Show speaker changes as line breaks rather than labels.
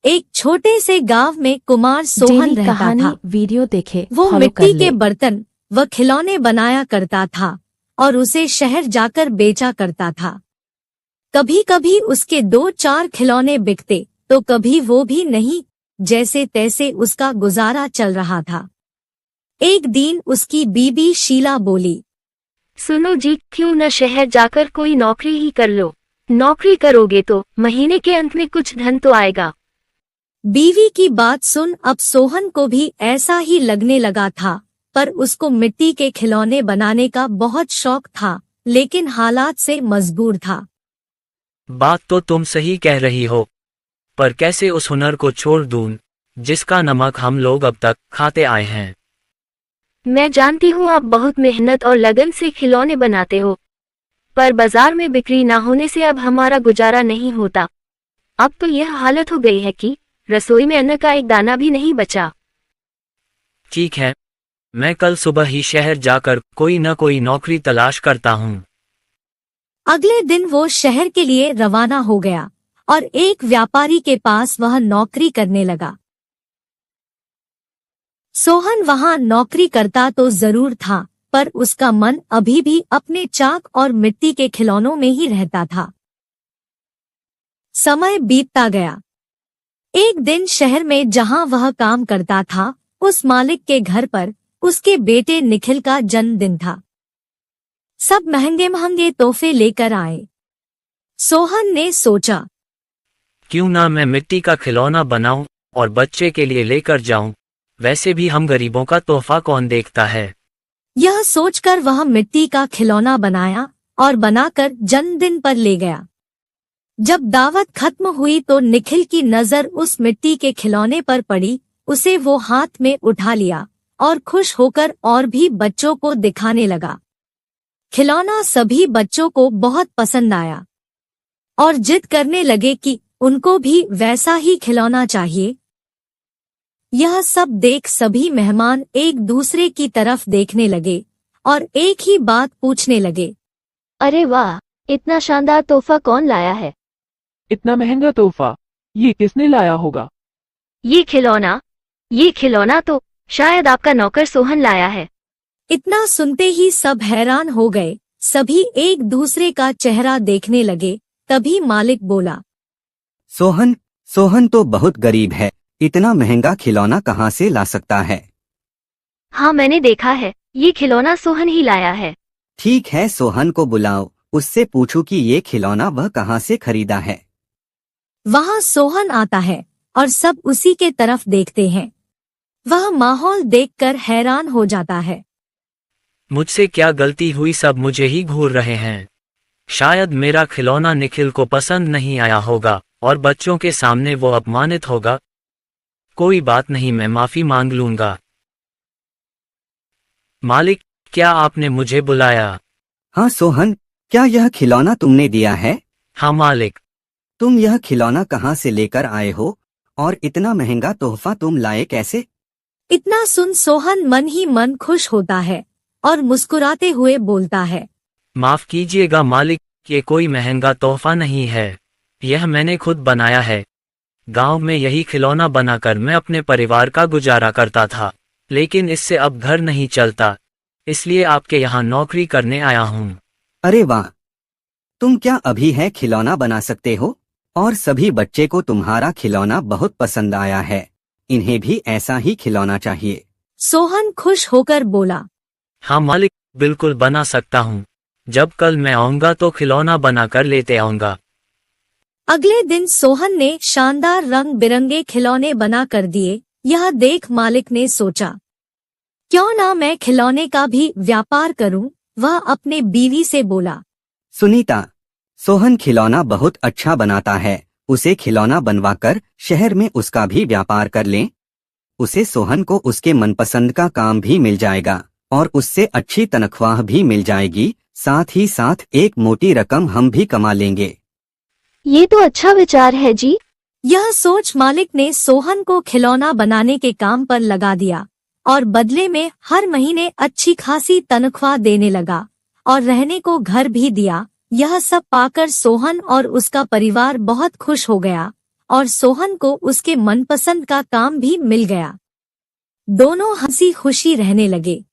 एक छोटे से गांव में कुमार सोहन
डेली
रहता
कहानी
था।
वीडियो देखे,
वो
फॉलो
मिट्टी
कर
के
ले।
बर्तन व खिलौने बनाया करता था और उसे शहर जाकर बेचा करता था। कभी कभी उसके 2-4 खिलौने बिकते तो कभी वो भी नहीं, जैसे तैसे उसका गुजारा चल रहा था। एक दिन उसकी बीबी शीला बोली,
सुनो जी, क्यों न शहर जाकर कोई नौकरी ही कर लो। नौकरी करोगे तो महीने के अंत में कुछ धन तो आएगा।
बीवी की बात सुन अब सोहन को भी ऐसा ही लगने लगा था, पर उसको मिट्टी के खिलौने बनाने का बहुत शौक था, लेकिन हालात से मजबूर था।
बात तो तुम सही कह रही हो, पर कैसे उस हुनर को छोड़ दूं, जिसका नमक हम लोग अब तक खाते आए हैं।
मैं जानती हूँ आप बहुत मेहनत और लगन से खिलौने बनाते हो, पर बाजार में बिक्री ना होने से अब हमारा गुजारा नहीं होता। अब तो यह हालत हो गई है कि रसोई में अन्न का एक दाना भी नहीं बचा।
ठीक है, मैं कल सुबह ही शहर जाकर कोई न कोई नौकरी तलाश करता हूँ।
अगले दिन वो शहर के लिए रवाना हो गया और एक व्यापारी के पास वह नौकरी करने लगा। सोहन वहां नौकरी करता तो जरूर था, पर उसका मन अभी भी अपने चाक और मिट्टी के खिलौनों में ही रहता था। समय बीतता गया। एक दिन शहर में जहां वह काम करता था, उस मालिक के घर पर उसके बेटे निखिल का जन्मदिन था। सब महंगे महंगे तोहफे लेकर आए। सोहन ने सोचा,
क्यों ना मैं मिट्टी का खिलौना बनाऊं और बच्चे के लिए लेकर जाऊं, वैसे भी हम गरीबों का तोहफा कौन देखता है।
यह सोचकर वह मिट्टी का खिलौना बनाया और बनाकर जन्मदिन पर ले गया। जब दावत खत्म हुई तो निखिल की नजर उस मिट्टी के खिलौने पर पड़ी। उसे वो हाथ में उठा लिया और खुश होकर और भी बच्चों को दिखाने लगा। खिलौना सभी बच्चों को बहुत पसंद आया और जिद करने लगे कि उनको भी वैसा ही खिलौना चाहिए। यह सब देख सभी मेहमान एक दूसरे की तरफ देखने लगे और एक ही बात पूछने लगे,
अरे वाह, इतना शानदार तोहफा कौन लाया है?
इतना महंगा तोहफा ये किसने लाया होगा?
ये खिलौना तो शायद आपका नौकर सोहन लाया है।
इतना सुनते ही सब हैरान हो गए। सभी एक दूसरे का चेहरा देखने लगे। तभी मालिक बोला,
सोहन तो बहुत गरीब है, इतना महंगा खिलौना कहाँ से ला सकता है?
हाँ, मैंने देखा है, ये खिलौना सोहन ही लाया है।
ठीक है, सोहन को बुलाओ, उससे पूछो कि ये खिलौना वह कहाँ से खरीदा है।
वहाँ सोहन आता है और सब उसी के तरफ देखते हैं। वह माहौल देखकर हैरान हो जाता है।
मुझसे क्या गलती हुई, सब मुझे ही घूर रहे हैं। शायद मेरा खिलौना निखिल को पसंद नहीं आया होगा और बच्चों के सामने वो अपमानित होगा। कोई बात नहीं, मैं माफी मांग लूंगा। मालिक, क्या आपने मुझे बुलाया?
हाँ सोहन, क्या यह खिलौना तुमने दिया है?
हाँ मालिक।
तुम यह खिलौना कहाँ से लेकर आए हो और इतना महंगा तोहफा तुम लाए कैसे?
इतना सुन सोहन मन ही मन खुश होता है और मुस्कुराते हुए बोलता है,
माफ कीजिएगा मालिक, ये कोई महंगा तोहफा नहीं है, यह मैंने खुद बनाया है। गांव में यही खिलौना बनाकर मैं अपने परिवार का गुजारा करता था, लेकिन इससे अब घर नहीं चलता, इसलिए आपके यहाँ नौकरी करने आया हूँ।
अरे वाह, तुम क्या अभी है खिलौना बना सकते हो? और सभी बच्चे को तुम्हारा खिलौना बहुत पसंद आया है, इन्हें भी ऐसा ही खिलौना चाहिए।
सोहन खुश होकर बोला,
हाँ मालिक, बिल्कुल बना सकता हूँ। जब कल मैं आऊँगा तो खिलौना बना कर लेते आऊँगा।
अगले दिन सोहन ने शानदार रंग बिरंगे खिलौने बना कर दिए। यह देख मालिक ने सोचा, क्यों ना मैं खिलौने का भी व्यापार करूं। वह अपने बीवी से बोला,
सुनीता, सोहन खिलौना बहुत अच्छा बनाता है, उसे खिलौना बनवाकर शहर में उसका भी व्यापार कर लें। उसे सोहन को उसके मनपसंद का काम भी मिल जाएगा और उससे अच्छी तनख्वाह भी मिल जाएगी, साथ ही साथ एक मोटी रकम हम भी कमा लेंगे।
ये तो अच्छा विचार है जी।
यह सोच मालिक ने सोहन को खिलौना बनाने के काम पर लगा दिया और बदले में हर महीने अच्छी खासी तनख्वाह देने लगा और रहने को घर भी दिया। यह सब पाकर सोहन और उसका परिवार बहुत खुश हो गया और सोहन को उसके मनपसंद का काम भी मिल गया। दोनों हंसी खुशी रहने लगे।